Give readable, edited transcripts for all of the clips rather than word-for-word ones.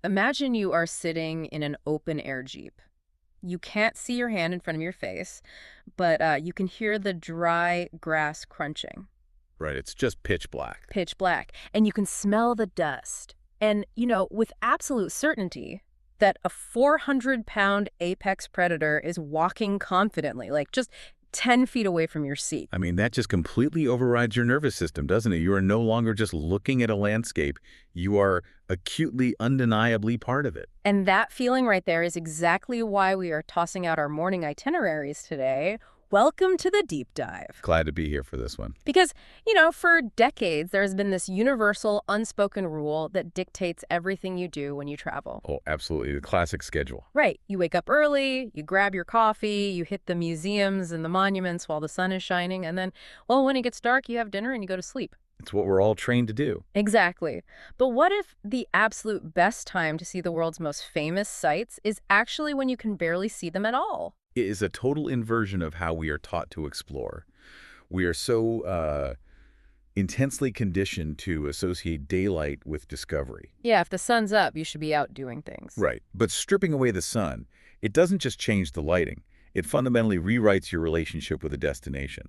Imagine you are sitting in an open-air Jeep. You can't see your hand in front of your face, but you can hear the dry grass crunching, Right, it's just pitch black. pitch black, and you can smell the dust. And, with absolute certainty that a 400-pound apex predator is walking confidently, like just 10 feet away from your seat. I mean, that just completely overrides your nervous system, doesn't it? You are no longer just looking at a landscape. You are acutely, undeniably part of it. And that feeling right there is exactly why we are tossing out our morning itineraries today. Welcome to the deep dive. Glad to be here for this one. Because, for decades, there has been this universal, unspoken rule that dictates everything you do when you travel. Oh, absolutely. The classic schedule. Right. You wake up early, you grab your coffee, you hit the museums and the monuments while the sun is shining, and then, well, when it gets dark, you have dinner and you go to sleep. It's what we're all trained to do. Exactly. But what if the absolute best time to see the world's most famous sights is actually when you can barely see them at all? It is a total inversion of how we are taught to explore. We are so intensely conditioned to associate daylight with discovery. Yeah, if the sun's up, you should be out doing things. Right. But stripping away the sun, it doesn't just change the lighting. It fundamentally rewrites your relationship with a destination.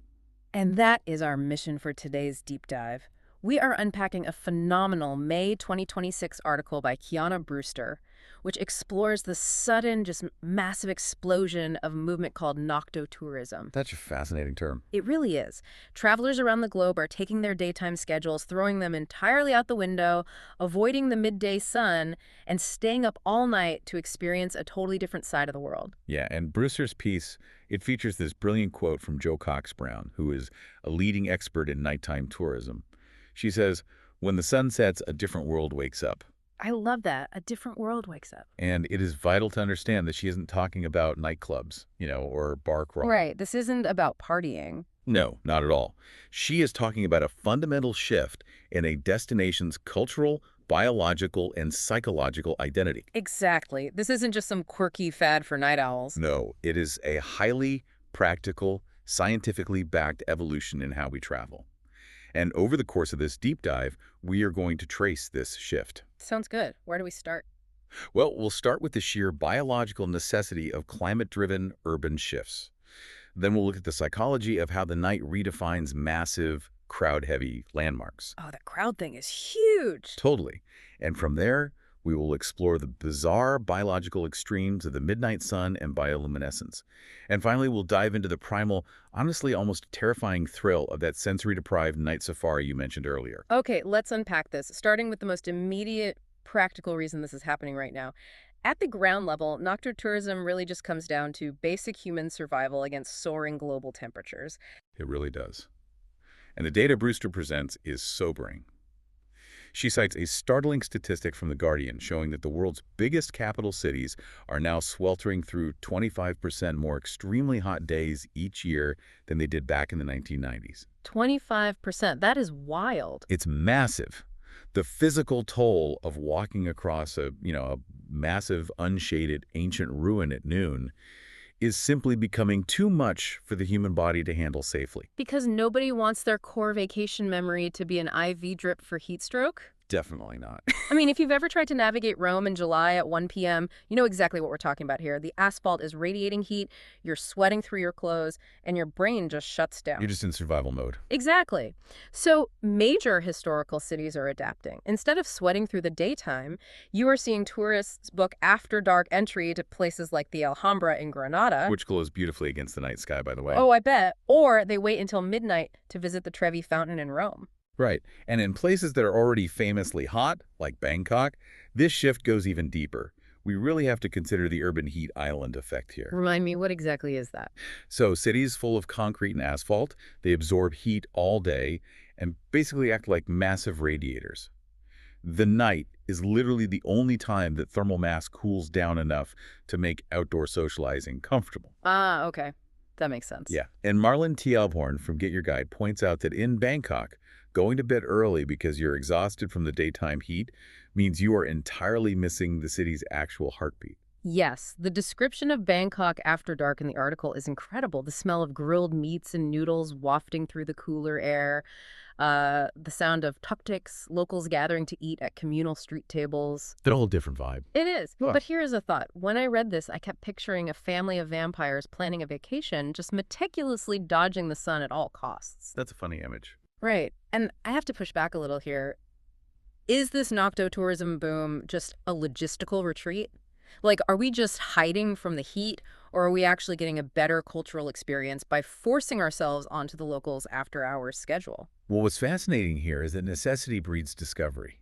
And that is our mission for today's deep dive. We are unpacking a phenomenal May 2026 article by Kiana Brewster, which explores the sudden, just massive explosion of a movement called noctotourism. That's a fascinating term. It really is. Travelers around the globe are taking their daytime schedules, throwing them entirely out the window, avoiding the midday sun, and staying up all night to experience a totally different side of the world. Yeah, and Brewster's piece, it features this brilliant quote from Jo Cox Brown, who is a leading expert in nighttime tourism. She says, "When the sun sets, a different world wakes up." I love that. A different world wakes up. And it is vital to understand that she isn't talking about nightclubs, or bar crawl. Right. This isn't about partying. No, not at all. She is talking about a fundamental shift in a destination's cultural, biological, and psychological identity. Exactly. This isn't just some quirky fad for night owls. No, it is a highly practical, scientifically backed evolution in how we travel. And over the course of this deep dive, we are going to trace this shift. Sounds good. Where do we start? Well, we'll start with the sheer biological necessity of climate-driven urban shifts. Then we'll look at the psychology of how the night redefines massive, crowd-heavy landmarks. Oh, that crowd thing is huge. Totally. And from there, we will explore the bizarre biological extremes of the midnight sun and bioluminescence. And finally, we'll dive into the primal, honestly almost terrifying thrill of that sensory-deprived night safari you mentioned earlier. Okay, let's unpack this, starting with the most immediate practical reason this is happening right now. At the ground level, noctotourism really just comes down to basic human survival against soaring global temperatures. It really does. And the data Brewster presents is sobering. She cites a startling statistic from The Guardian showing that the world's biggest capital cities are now sweltering through 25% more extremely hot days each year than they did back in the 1990s. 25%. That is wild. It's massive. The physical toll of walking across a massive, unshaded, ancient ruin at noon is simply becoming too much for the human body to handle safely. Because nobody wants their core vacation memory to be an IV drip for heat stroke? Definitely not. I mean, if you've ever tried to navigate Rome in July at 1 p.m., you know exactly what we're talking about here. The asphalt is radiating heat, you're sweating through your clothes, and your brain just shuts down. You're just in survival mode. Exactly. So major historical cities are adapting. Instead of sweating through the daytime, you are seeing tourists book after-dark entry to places like the Alhambra in Granada. Which glows beautifully against the night sky, by the way. Oh, I bet. Or they wait until midnight to visit the Trevi Fountain in Rome. Right. And in places that are already famously hot, like Bangkok, this shift goes even deeper. We really have to consider the urban heat island effect here. Remind me, what exactly is that? So cities full of concrete and asphalt, they absorb heat all day and basically act like massive radiators. The night is literally the only time that thermal mass cools down enough to make outdoor socializing comfortable. Ah, okay. That makes sense. Yeah. And Marlon T. Alborn from Get Your Guide points out that in Bangkok, going to bed early because you're exhausted from the daytime heat means you are entirely missing the city's actual heartbeat. Yes, the description of Bangkok after dark in the article is incredible. The smell of grilled meats and noodles wafting through the cooler air. The sound of tuk-tuks, locals gathering to eat at communal street tables. A whole different vibe. It is. Huh. But here's a thought. When I read this, I kept picturing a family of vampires planning a vacation, just meticulously dodging the sun at all costs. That's a funny image. Right. And I have to push back a little here. Is this nocto-tourism boom just a logistical retreat? Like, are we just hiding from the heat, or are we actually getting a better cultural experience by forcing ourselves onto the locals' after-hours schedule? Well, what's fascinating here is that necessity breeds discovery.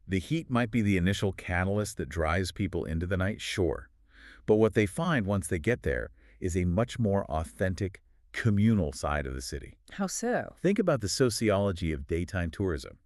The heat might be the initial catalyst that drives people into the night, sure. But what they find once they get there is a much more authentic, communal side of the city. How so? Think about the sociology of daytime tourism.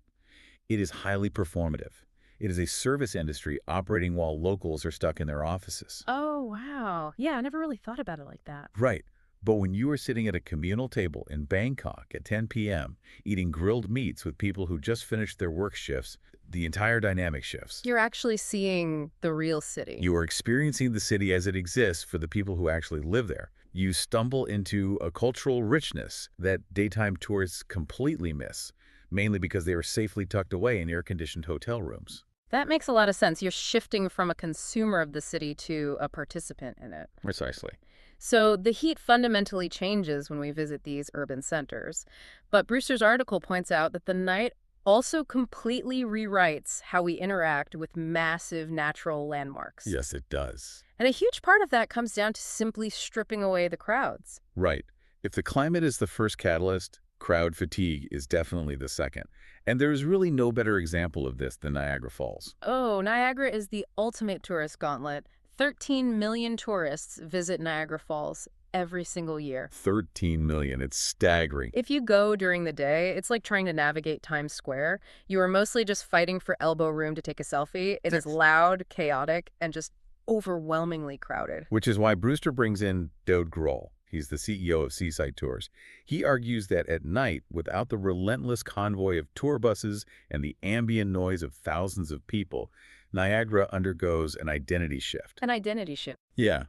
It is highly performative. It is a service industry operating while locals are stuck in their offices. Oh, wow. Yeah, I never really thought about it like that. Right. But when you are sitting at a communal table in Bangkok at 10 p.m., eating grilled meats with people who just finished their work shifts, the entire dynamic shifts. You're actually seeing the real city. You are experiencing the city as it exists for the people who actually live there. You stumble into a cultural richness that daytime tourists completely miss, mainly because they are safely tucked away in air-conditioned hotel rooms. That makes a lot of sense. You're shifting from a consumer of the city to a participant in it. Precisely. So the heat fundamentally changes when we visit these urban centers. But Brewster's article points out that the night also completely rewrites how we interact with massive natural landmarks. Yes, it does. And a huge part of that comes down to simply stripping away the crowds. Right. If the climate is the first catalyst, crowd fatigue is definitely the second. And there's really no better example of this than Niagara Falls. Oh, Niagara is the ultimate tourist gauntlet. 13 million tourists visit Niagara Falls every single year. 13 million. It's staggering. If you go during the day, it's like trying to navigate Times Square. You are mostly just fighting for elbow room to take a selfie. It is loud, chaotic, and just overwhelmingly crowded. Which is why Brewster brings in Dode Grohl. He's the CEO of Seaside Tours. He argues that at night, without the relentless convoy of tour buses and the ambient noise of thousands of people, Niagara undergoes an identity shift. An identity shift. Yeah.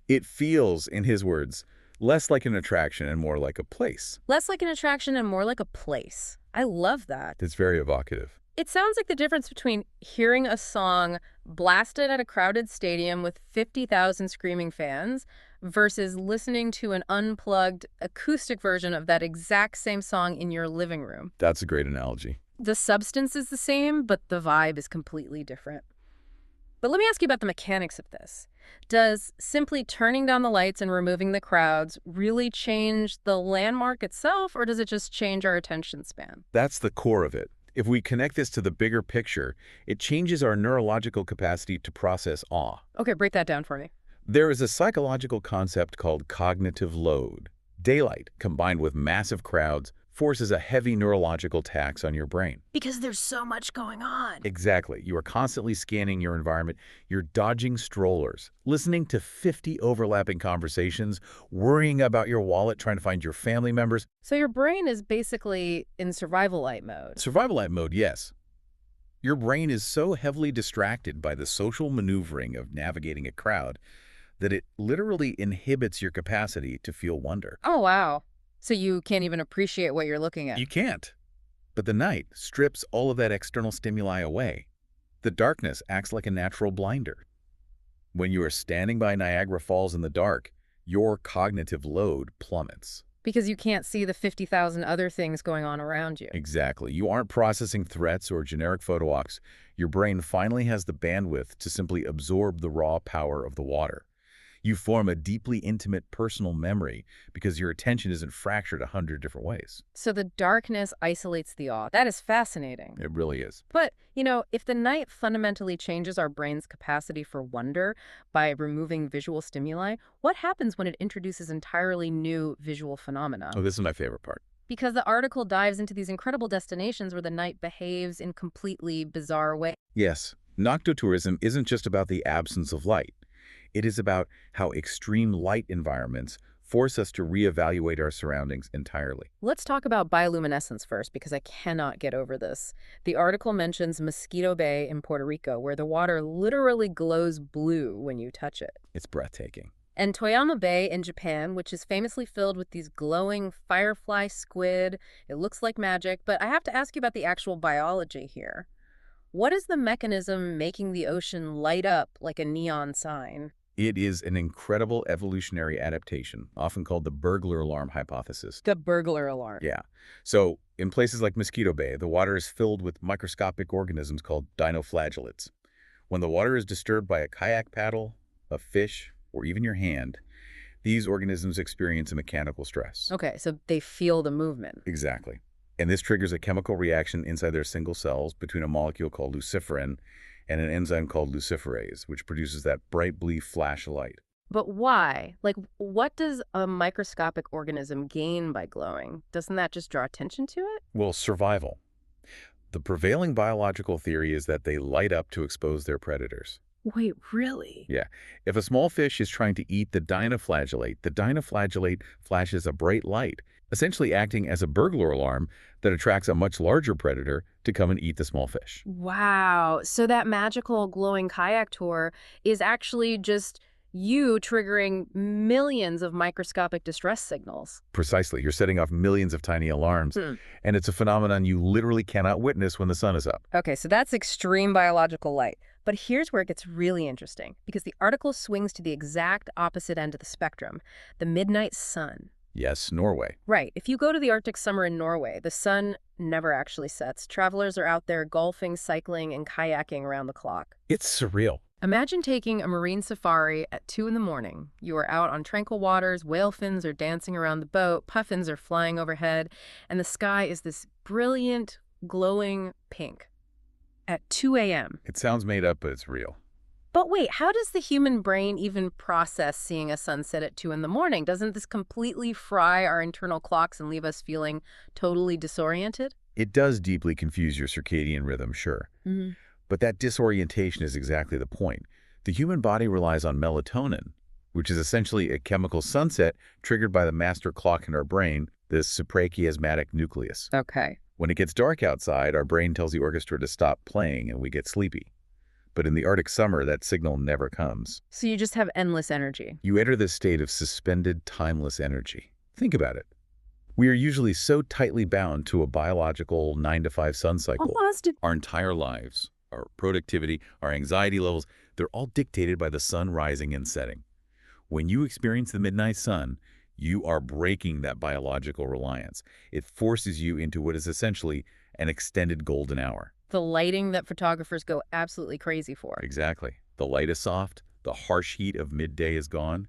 It feels, in his words, less like an attraction and more like a place. Less like an attraction and more like a place. I love that. It's very evocative. It sounds like the difference between hearing a song blasted at a crowded stadium with 50,000 screaming fans versus listening to an unplugged acoustic version of that exact same song in your living room. That's a great analogy. The substance is the same, but the vibe is completely different. But let me ask you about the mechanics of this. Does simply turning down the lights and removing the crowds really change the landmark itself, or does it just change our attention span? That's the core of it. If we connect this to the bigger picture, it changes our neurological capacity to process awe. Okay, break that down for me. There is a psychological concept called cognitive load. Daylight, combined with massive crowds, forces a heavy neurological tax on your brain. Because there's so much going on. Exactly. You are constantly scanning your environment. You're dodging strollers, listening to 50 overlapping conversations, worrying about your wallet, trying to find your family members. So your brain is basically in survival-light mode. Survival-light mode, yes. Your brain is so heavily distracted by the social maneuvering of navigating a crowd that it literally inhibits your capacity to feel wonder. Oh, wow. So you can't even appreciate what you're looking at. You can't. But the night strips all of that external stimuli away. The darkness acts like a natural blinder. When you are standing by Niagara Falls in the dark, your cognitive load plummets. Because you can't see the 50,000 other things going on around you. Exactly. You aren't processing threats or generic photo walks. Your brain finally has the bandwidth to simply absorb the raw power of the water. You form a deeply intimate personal memory because your attention isn't fractured 100 different ways. So the darkness isolates the awe. That is fascinating. It really is. But, if the night fundamentally changes our brain's capacity for wonder by removing visual stimuli, what happens when it introduces entirely new visual phenomena? Oh, this is my favorite part. Because the article dives into these incredible destinations where the night behaves in completely bizarre ways. Yes, noctotourism isn't just about the absence of light. It is about how extreme light environments force us to reevaluate our surroundings entirely. Let's talk about bioluminescence first, because I cannot get over this. The article mentions Mosquito Bay in Puerto Rico, where the water literally glows blue when you touch it. It's breathtaking. And Toyama Bay in Japan, which is famously filled with these glowing firefly squid. It looks like magic, but I have to ask you about the actual biology here. What is the mechanism making the ocean light up like a neon sign? It is an incredible evolutionary adaptation, often called the burglar alarm hypothesis. The burglar alarm. Yeah. So, in places like Mosquito Bay, the water is filled with microscopic organisms called dinoflagellates. When the water is disturbed by a kayak paddle, a fish, or even your hand, these organisms experience a mechanical stress. Okay, so they feel the movement. Exactly. And this triggers a chemical reaction inside their single cells between a molecule called luciferin and an enzyme called luciferase, which produces that bright blue flash of light. But why? Like, what does a microscopic organism gain by glowing? Doesn't that just draw attention to it? Well, survival. The prevailing biological theory is that they light up to expose their predators. Wait, really? Yeah. If a small fish is trying to eat the dinoflagellate flashes a bright light, essentially acting as a burglar alarm that attracts a much larger predator to come and eat the small fish. Wow. So that magical glowing kayak tour is actually just you triggering millions of microscopic distress signals. Precisely. You're setting off millions of tiny alarms, Hmm. and it's a phenomenon you literally cannot witness when the sun is up. Okay, so that's extreme biological light. But here's where it gets really interesting, because the article swings to the exact opposite end of the spectrum, the midnight sun. Yes, Norway. Right. If you go to the Arctic summer in Norway, the sun never actually sets. Travelers are out there golfing, cycling, and kayaking around the clock. It's surreal. Imagine taking a marine safari at 2 in the morning. You are out on tranquil waters, whale fins are dancing around the boat, puffins are flying overhead, and the sky is this brilliant, glowing pink at 2 a.m. It sounds made up, but it's real. But wait, how does the human brain even process seeing a sunset at 2 in the morning? Doesn't this completely fry our internal clocks and leave us feeling totally disoriented? It does deeply confuse your circadian rhythm, sure. Mm-hmm. But that disorientation is exactly the point. The human body relies on melatonin, which is essentially a chemical sunset triggered by the master clock in our brain, the suprachiasmatic nucleus. Okay. When it gets dark outside, our brain tells the orchestra to stop playing and we get sleepy. But in the Arctic summer, that signal never comes. So you just have endless energy. You enter this state of suspended, timeless energy. Think about it. We are usually so tightly bound to a biological 9-to-5 sun cycle. Our entire lives, our productivity, our anxiety levels, they're all dictated by the sun rising and setting. When you experience the midnight sun, you are breaking that biological reliance. It forces you into what is essentially an extended golden hour. The lighting that photographers go absolutely crazy for. Exactly. The light is soft, the harsh heat of midday is gone,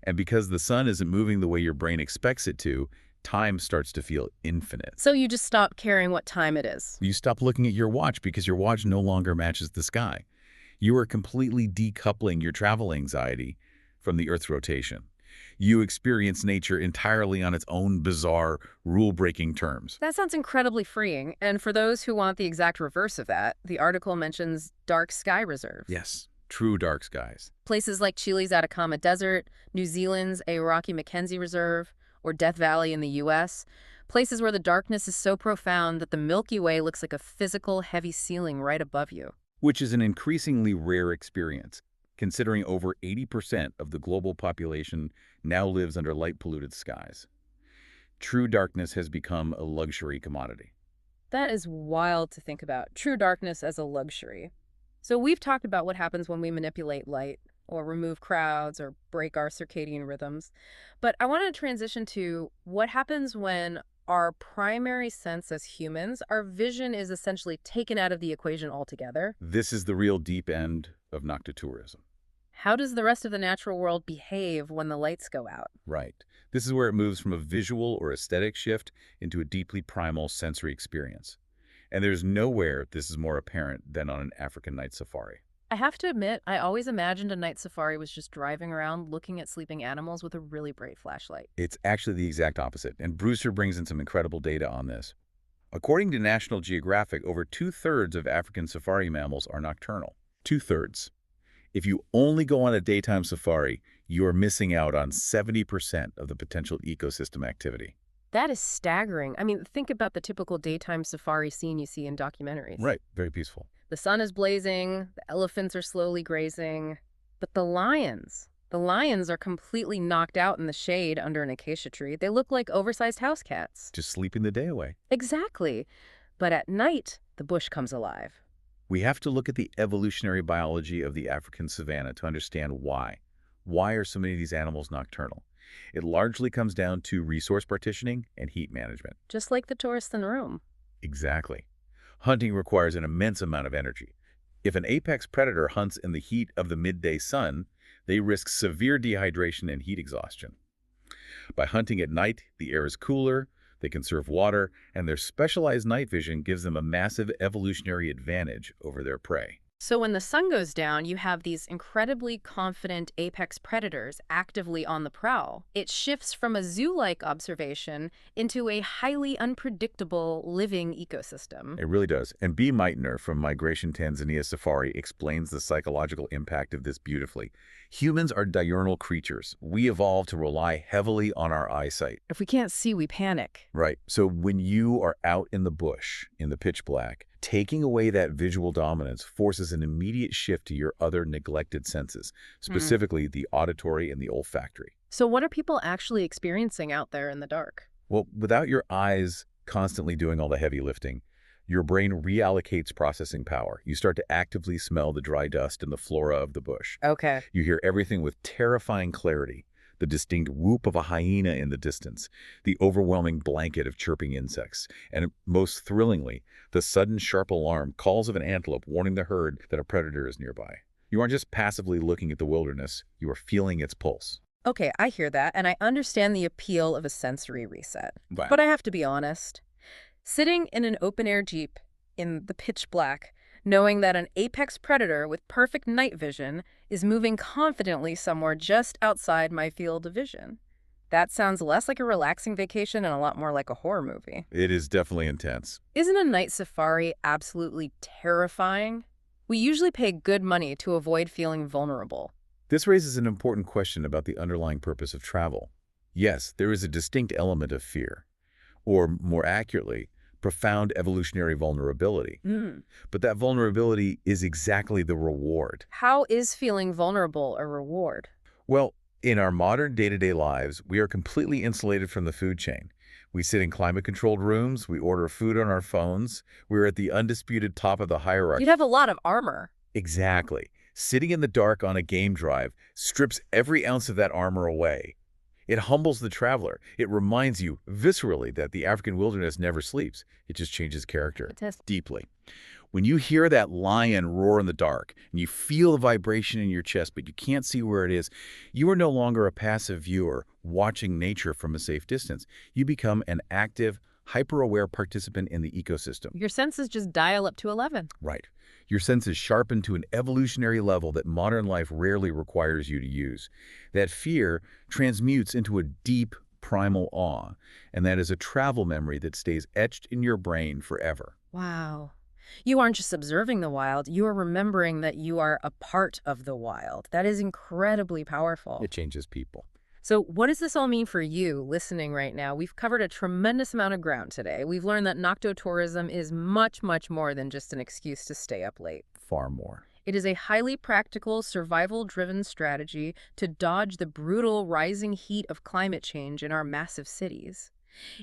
and because the sun isn't moving the way your brain expects it to, time starts to feel infinite. So you just stop caring what time it is. You stop looking at your watch because your watch no longer matches the sky. You are completely decoupling your travel anxiety from the Earth's rotation. You experience nature entirely on its own bizarre, rule-breaking terms. That sounds incredibly freeing. And for those who want the exact reverse of that, the article mentions dark sky reserves. Yes, true dark skies. Places like Chile's Atacama Desert, New Zealand's a Rocky Mackenzie Reserve, or Death Valley in the U.S., places where the darkness is so profound that the Milky Way looks like a physical, heavy ceiling right above you. Which is an increasingly rare experience, considering over 80% of the global population now lives under light-polluted skies. True darkness has become a luxury commodity. That is wild to think about. True darkness as a luxury. So we've talked about what happens when we manipulate light, or remove crowds, or break our circadian rhythms. But I want to transition to what happens when our primary sense as humans, our vision is essentially taken out of the equation altogether. This is the real deep end of noctitourism. How does the rest of the natural world behave when the lights go out? Right. This is where it moves from a visual or aesthetic shift into a deeply primal sensory experience. And there's nowhere this is more apparent than on an African night safari. I have to admit, I always imagined a night safari was just driving around looking at sleeping animals with a really bright flashlight. It's actually the exact opposite, and Brewster brings in some incredible data on this. According to National Geographic, over 2/3 of African safari mammals are nocturnal. 2/3. If you only go on a daytime safari, you are missing out on 70% of the potential ecosystem activity. That is staggering. I mean, think about the typical daytime safari scene you see in documentaries. Right, very peaceful. The sun is blazing, the elephants are slowly grazing, but the lions, The lions are completely knocked out in the shade under an acacia tree. They look like oversized house cats. Just sleeping the day away. Exactly. But at night, the bush comes alive. We have to look at the evolutionary biology of the African savanna to understand why. Why are so many of these animals nocturnal? It largely comes down to resource partitioning and heat management. Just like the tourists in Rome. Exactly. Hunting requires an immense amount of energy. If an apex predator hunts in the heat of the midday sun, they risk severe dehydration and heat exhaustion. By hunting at night, the air is cooler, they conserve water, and their specialized night vision gives them a massive evolutionary advantage over their prey. So when the sun goes down, you have these incredibly confident apex predators actively on the prowl. It shifts from a zoo-like observation into a highly unpredictable living ecosystem. It really does. And B. Meitner from Migration Tanzania Safari explains the psychological impact of this beautifully. Humans are diurnal creatures. We evolved to rely heavily on our eyesight. If we can't see, we panic. Right. So when you are out in the bush, in the pitch black, taking away that visual dominance forces an immediate shift to your other neglected senses, specifically the auditory and the olfactory. So what are people actually experiencing out there in the dark? Well, without your eyes constantly doing all the heavy lifting, your brain reallocates processing power. You start to actively smell the dry dust and the flora of the bush. Okay. You hear everything with terrifying clarity. The distinct whoop of a hyena in the distance, the overwhelming blanket of chirping insects, and most thrillingly, the sudden sharp alarm calls of an antelope warning the herd that a predator is nearby. You aren't just passively looking at the wilderness, you are feeling its pulse. Okay, I hear that, and I understand the appeal of a sensory reset. Wow. But I have to be honest. Sitting in an open-air Jeep in the pitch black, knowing that an apex predator with perfect night vision is moving confidently somewhere just outside my field of vision. That sounds less like a relaxing vacation and a lot more like a horror movie. It is definitely intense. Isn't a night safari absolutely terrifying? We usually pay good money to avoid feeling vulnerable. This raises an important question about the underlying purpose of travel. Yes, there is a distinct element of fear, or more accurately, profound evolutionary vulnerability. But that vulnerability is exactly the reward. How is feeling vulnerable a reward? Well, in our modern day-to-day lives, we are completely insulated from the food chain. We sit in climate-controlled rooms, we order food on our phones, we're at the undisputed top of the hierarchy. You'd have a lot of armor. Exactly. Sitting in the dark on a game drive strips every ounce of that armor away. It humbles the traveler. It reminds you viscerally that the African wilderness never sleeps. It just changes character deeply. When you hear that lion roar in the dark and you feel the vibration in your chest, but you can't see where it is, you are no longer a passive viewer watching nature from a safe distance. You become an active, hyper-aware participant in the ecosystem. Your senses just dial up to 11. Right. Your senses sharpen to an evolutionary level that modern life rarely requires you to use. That fear transmutes into a deep, primal awe, and that is a travel memory that stays etched in your brain forever. Wow. You aren't just observing the wild, you are remembering that you are a part of the wild. That is incredibly powerful. It changes people. So what does this all mean for you listening right now? We've covered a tremendous amount of ground today. We've learned that noctotourism is much, much more than just an excuse to stay up late. Far more. It is a highly practical, survival-driven strategy to dodge the brutal rising heat of climate change in our massive cities.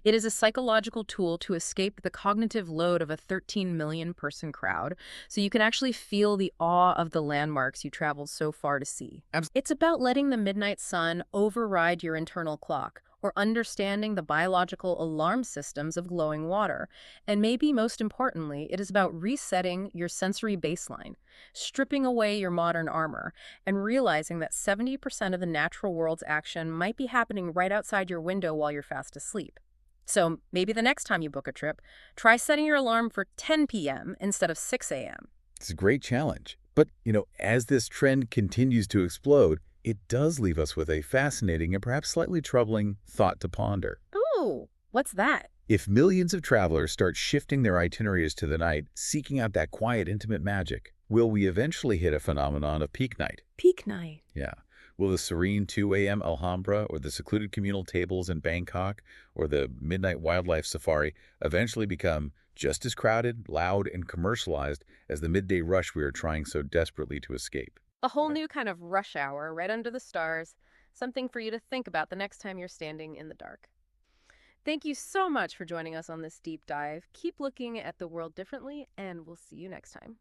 It is a psychological tool to escape the cognitive load of a 13 million person crowd, so you can actually feel the awe of the landmarks you traveled so far to see. It's about letting the midnight sun override your internal clock, or understanding the biological alarm systems of glowing water. And maybe most importantly, it is about resetting your sensory baseline, stripping away your modern armor, and realizing that 70% of the natural world's action might be happening right outside your window while you're fast asleep. So maybe the next time you book a trip, try setting your alarm for 10 p.m. instead of 6 a.m. It's a great challenge. But, as this trend continues to explode, it does leave us with a fascinating and perhaps slightly troubling thought to ponder. Ooh, what's that? If millions of travelers start shifting their itineraries to the night, seeking out that quiet, intimate magic, will we eventually hit a phenomenon of peak night? Peak night. Yeah. Will the serene 2 a.m. Alhambra or the secluded communal tables in Bangkok or the midnight wildlife safari eventually become just as crowded, loud, and commercialized as the midday rush we are trying so desperately to escape? A whole Right. new kind of rush hour right under the stars, something for you to think about the next time you're standing in the dark. Thank you so much for joining us on this deep dive. Keep looking at the world differently, and we'll see you next time.